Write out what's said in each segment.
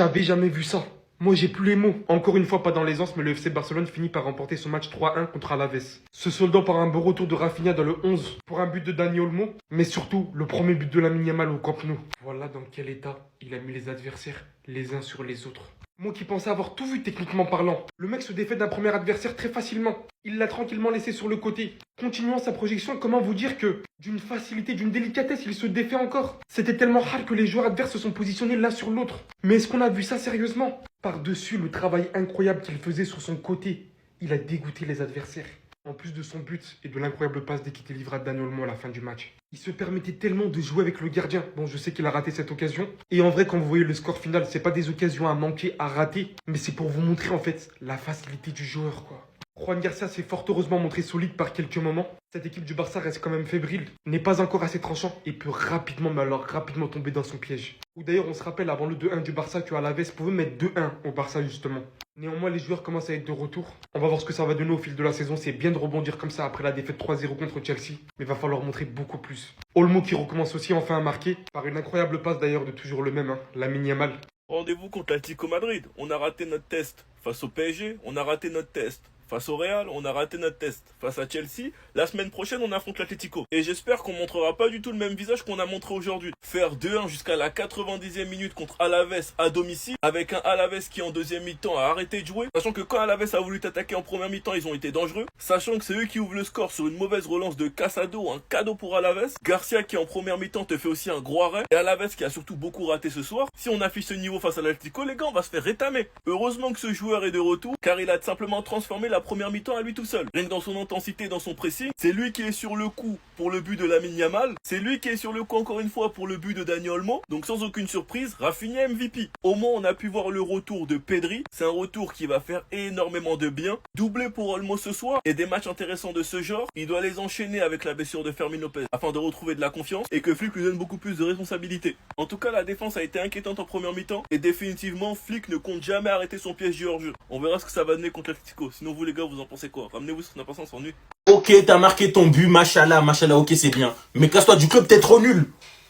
J'avais jamais vu ça. Moi, j'ai plus les mots. Encore une fois, pas dans l'aisance, mais le FC Barcelone finit par remporter son match 3-1 contre Alaves. Se soldant par un beau retour de Rafinha dans le 11 pour un but de Dani Olmo, mais surtout le premier but de Lamine Yamal au Camp Nou. Voilà dans quel état il a mis les adversaires les uns sur les autres. Moi qui pensais avoir tout vu techniquement parlant, le mec se défait d'un premier adversaire très facilement. Il l'a tranquillement laissé sur le côté. Continuant sa projection, comment vous dire que d'une facilité, d'une délicatesse, il se défait encore. C'était tellement hard que les joueurs adverses se sont positionnés l'un sur l'autre. Mais est-ce qu'on a vu ça sérieusement? Par-dessus le travail incroyable qu'il faisait sur son côté, il a dégoûté les adversaires. En plus de son but et de l'incroyable passe dès qu'il délivra Dani Olmo à la fin du match. Il se permettait tellement de jouer avec le gardien. Bon, je sais qu'il a raté cette occasion. Et en vrai, quand vous voyez le score final, c'est pas des occasions à manquer, à rater. Mais c'est pour vous montrer en fait la facilité du joueur, quoi. Juan Garcia s'est fort heureusement montré solide par quelques moments. Cette équipe du Barça reste quand même fébrile, n'est pas encore assez tranchant et peut rapidement, mais alors rapidement tomber dans son piège. Ou d'ailleurs, on se rappelle avant le 2-1 du Barça que Alaves pouvait mettre 2-1 au Barça justement. Néanmoins, les joueurs commencent à être de retour. On va voir ce que ça va donner au fil de la saison. C'est bien de rebondir comme ça après la défaite 3-0 contre Chelsea, mais il va falloir montrer beaucoup plus. Olmo qui recommence aussi enfin à marquer, par une incroyable passe d'ailleurs de toujours le même, Lamine Yamal. Rendez-vous contre l'Atlético Madrid. On a raté notre test face au PSG. On a raté notre test face au Real. On a raté notre test face à Chelsea. La semaine prochaine, on affronte l'Atlético. Et j'espère qu'on montrera pas du tout le même visage qu'on a montré aujourd'hui. Faire 2-1 jusqu'à la 90e minute contre Alaves à domicile, avec un Alaves qui en deuxième mi-temps a arrêté de jouer. Sachant que quand Alaves a voulu t'attaquer en première mi-temps, ils ont été dangereux. Sachant que c'est eux qui ouvrent le score sur une mauvaise relance de Casado, un cadeau pour Alaves. Garcia qui en première mi-temps te fait aussi un gros arrêt. Et Alaves qui a surtout beaucoup raté ce soir. Si on affiche ce niveau face à l'Atlético, les gars, on va se faire rétamer. Heureusement que ce joueur est de retour, car il a simplement transformé la première mi-temps à lui tout seul. Rien que dans son intensité, dans son pressing, c'est lui qui est sur le coup pour le but de Lamine Yamal. C'est lui qui est sur le coup encore une fois pour le but de Dani Olmo. Donc sans aucune surprise, Rafinha MVP. Au moins, on a pu voir le retour de Pedri. C'est un retour qui va faire énormément de bien. Doublé pour Olmo ce soir. Et des matchs intéressants de ce genre. Il doit les enchaîner avec la blessure de Fermin Lopez afin de retrouver de la confiance et que Flick lui donne beaucoup plus de responsabilités. En tout cas, la défense a été inquiétante en première mi-temps. Et définitivement, Flick ne compte jamais arrêter son piège du hors-jeu. On verra ce que ça va donner contre l'Atlético. Sinon, vous les gars, vous en pensez quoi? Ramenez-vous sur on s'ennuie. Ok, t'as marqué ton but, machallah, machallah, ok, c'est bien. Mais casse-toi du club, t'es trop nul.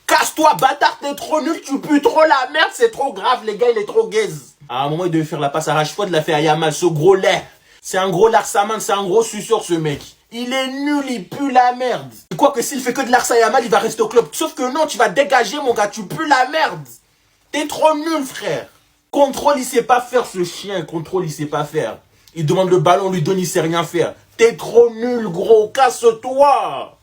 Casse-toi, bâtard, t'es trop nul, tu pues trop la merde, c'est trop grave, les gars, il est trop gaze. À un moment, il devait faire la passe à Rashford, il l'a fait à Yamal, ce gros lait. C'est un gros larsaman, c'est un gros suceur, ce mec. Il est nul, il pue la merde. Et quoi que s'il fait que de l'arsa Yamal, il va rester au club. Sauf que non, tu vas dégager, mon gars, tu pues la merde. T'es trop nul, frère. Contrôle, il sait pas faire, ce chien. Contrôle, il sait pas faire. Il demande le ballon, on lui donne, il sait rien faire. T'es trop nul, gros, casse-toi.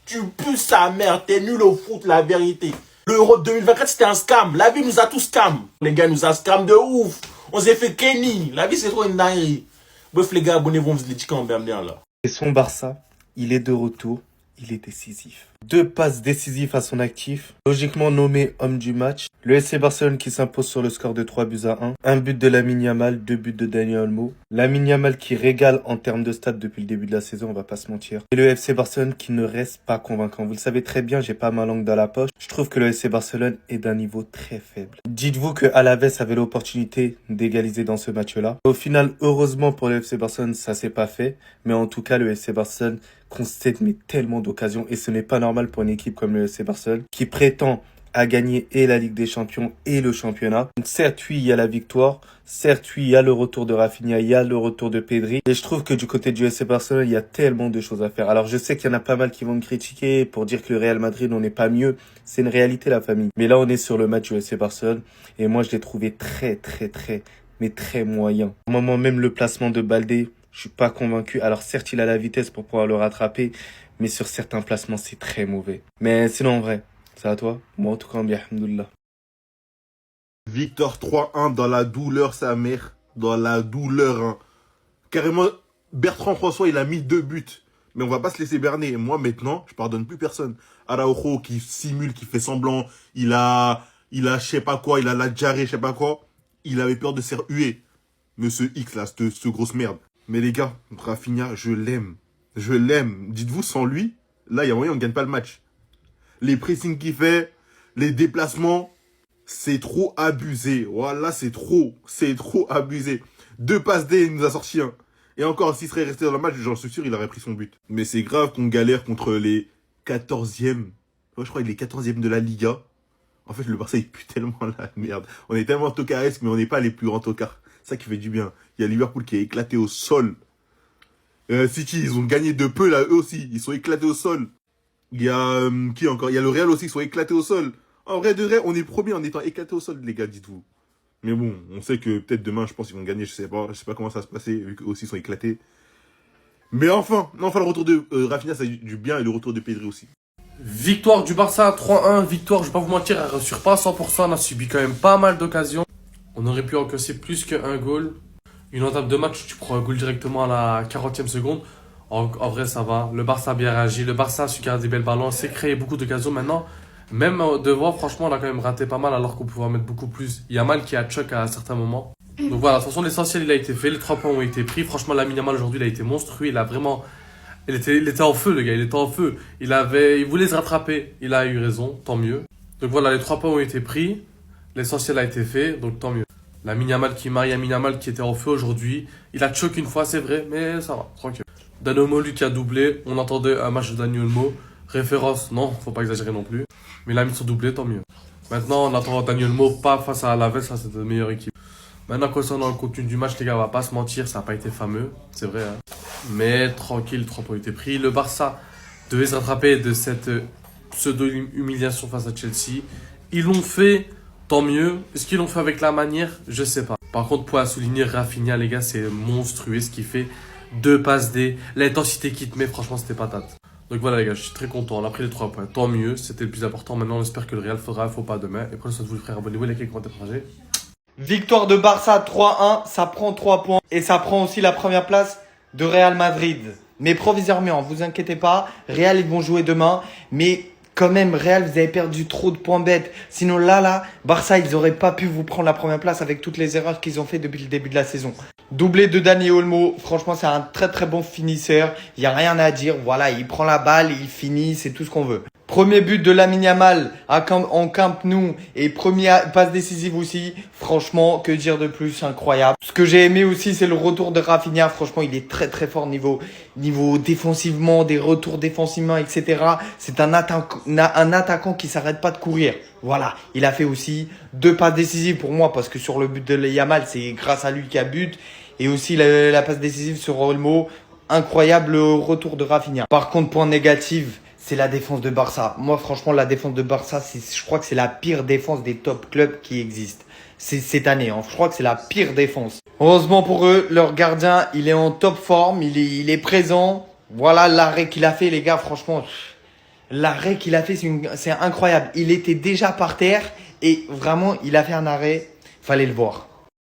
Tu pues sa mère, t'es nul au foot, la vérité. L'Euro 2024, c'était un scam. La vie nous a tous scam. Les gars, nous a scam de ouf. On s'est fait Kenny. La vie, c'est trop une dinguerie. Bref, les gars, abonnez-vous, on se les dit quand bien là. Et son Barça, il est de retour, il est décisif. 2 passes décisives à son actif, logiquement nommé homme du match. Le FC Barcelone qui s'impose sur le score de 3-1. Un but de Lamine Yamal, 2 buts de Dani Olmo. Lamine Yamal qui régale en termes de stats depuis le début de la saison, on va pas se mentir. Et le FC Barcelone qui ne reste pas convaincant. Vous le savez très bien, j'ai pas ma langue dans la poche. Je trouve que le FC Barcelone est d'un niveau très faible. Dites-vous que Alaves avait l'opportunité d'égaliser dans ce match-là. Au final, heureusement pour le FC Barcelone, ça s'est pas fait. Mais en tout cas, le FC Barcelone concède mais tellement d'occasions et ce n'est pas normal pour une équipe comme le FC Barcelone qui prétend à gagner et la Ligue des Champions et le championnat. Donc certes, oui, il y a la victoire. Certes, oui, il y a le retour de Rafinha, il y a le retour de Pedri. Et je trouve que du côté du FC Barcelone, il y a tellement de choses à faire. Alors je sais qu'il y en a pas mal qui vont me critiquer pour dire que le Real Madrid, on n'est pas mieux. C'est une réalité, la famille. Mais là, on est sur le match du FC Barcelone. Et moi, je l'ai trouvé mais très moyen. Au moment même, le placement de Baldé, je suis pas convaincu. Alors certes, il a la vitesse pour pouvoir le rattraper. Mais sur certains placements, c'est très mauvais. Mais sinon, en vrai, c'est à toi. Moi, en tout cas, bien, alhamdoulilah. Victoire 3-1 dans la douleur, sa mère. Dans la douleur. Hein. Carrément, Bertrand François, il a mis 2 buts. Mais on va pas se laisser berner. Moi, maintenant, je pardonne plus personne. Araujo qui simule, qui fait semblant. Il a je sais pas quoi. Il a la diarrhée, je sais pas quoi. Il avait peur de se faire huer. Monsieur X, là, ce grosse merde. Mais les gars, Rafinha, je l'aime. Je l'aime. Dites-vous, sans lui, là, il y a moyen, on ne gagne pas le match. Les pressings qu'il fait, les déplacements, c'est trop abusé. Voilà, c'est trop abusé. 2 passes D, il nous a sorti un. Et encore, s'il serait resté dans le match, j'en suis sûr, il aurait pris son but. Mais c'est grave qu'on galère contre les 14e. Ouais, je crois qu'il est 14e de la Liga. En fait, le Barça, il pue tellement la merde. On est tellement tocaresque, mais on n'est pas les plus grands tocards. C'est ça qui fait du bien. Il y a Liverpool qui est éclaté au sol. City, ils ont gagné de peu, là, eux aussi. Ils sont éclatés au sol. Il y a, qui encore? Il y a le Real aussi, ils sont éclatés au sol. En vrai de vrai, on est premier en étant éclatés au sol, les gars, dites-vous. Mais bon, on sait que peut-être demain, je pense qu'ils vont gagner, je sais pas comment ça va se passer, vu qu'eux aussi sont éclatés. Mais enfin, le retour de Rafinha, ça a du bien, et le retour de Pedri aussi. Victoire du Barça 3-1, victoire, je vais pas vous mentir, elle rassure pas à 100%, on a subi quand même pas mal d'occasions. On aurait pu encaisser plus qu'un goal. Une entame de match, tu prends un goal directement à la 40e seconde. En vrai, ça va. Le Barça a bien réagi, le Barça a su garder des belles ballons, s'est créé beaucoup d'occasions maintenant. Même devant, franchement, on a quand même raté pas mal alors qu'on pouvait en mettre beaucoup plus. Il y a Mal qui a choc à certains moments. Donc voilà, de toute façon, l'essentiel, il a été fait, les 3 points ont été pris. Franchement, Lamine Yamal aujourd'hui, il a été monstrueux, il a vraiment... Il était en feu, le gars, il était en feu. Il voulait se rattraper, il a eu raison, tant mieux. Donc voilà, les 3 points ont été pris, l'essentiel a été fait, donc tant mieux. Lamine Yamal qui marie, Lamine Yamal qui était en feu aujourd'hui. Il a choqué une fois, c'est vrai, mais ça va, tranquille. Dani Olmo, lui qui a doublé, on entendait un match de Dani Olmo. Référence, non, faut pas exagérer non plus. Mais il a mis son doublé, tant mieux. Maintenant, on attend Dani Olmo, pas face à Alaves, ça c'est notre meilleure équipe. Maintenant, concernant le contenu du match, les gars, on va pas se mentir, ça n'a pas été fameux, c'est vrai. Hein. Mais tranquille, 3 points ont été pris. Le Barça devait se rattraper de cette pseudo-humiliation face à Chelsea. Ils l'ont fait, tant mieux. Est-ce qu'ils l'ont fait avec la manière? Je sais pas. Par contre, pour souligner Rafinha, les gars, c'est monstrueux ce qu'il fait. 2 passes D, l'intensité qu'il te met, franchement, c'était patate. Donc voilà, les gars, je suis très content. On a pris les 3 points, tant mieux. C'était le plus important. Maintenant, on espère que le Real fera un faux pas demain. Et prenez soin de vous, les frères. Abonnez-vous, likez, commentez, partagez. Victoire de Barça 3-1, ça prend 3 points et ça prend aussi la première place de Real Madrid. Mais provisoirement, vous inquiétez pas, Real ils vont jouer demain, mais quand même Real vous avez perdu trop de points bêtes. Sinon là, Barça ils auraient pas pu vous prendre la première place avec toutes les erreurs qu'ils ont fait depuis le début de la saison. Doublé de Dani Olmo, franchement c'est un très très bon finisseur, il y a rien à dire, voilà, il prend la balle, il finit, c'est tout ce qu'on veut. Premier but de Lamine Yamal en Camp Nou et première passe décisive aussi. Franchement, que dire de plus, incroyable. Ce que j'ai aimé aussi, c'est le retour de Rafinha. Franchement, il est très très fort niveau défensivement, des retours défensivement, etc. C'est un attaquant qui s'arrête pas de courir. Voilà, il a fait aussi 2 passes décisives pour moi parce que sur le but de Yamal, c'est grâce à lui qu'il a but. Et aussi la passe décisive sur Olmo. Incroyable retour de Rafinha. Par contre, point négatif, c'est la défense de Barça. Moi, franchement, la défense de Barça, je crois que c'est la pire défense des top clubs qui existent. C'est cette année, hein. Je crois que c'est la pire défense. Heureusement pour eux, leur gardien, il est en top forme, il est présent. Voilà l'arrêt qu'il a fait, les gars, franchement. L'arrêt qu'il a fait, c'est incroyable. Il était déjà par terre et vraiment, il a fait un arrêt. Fallait le voir.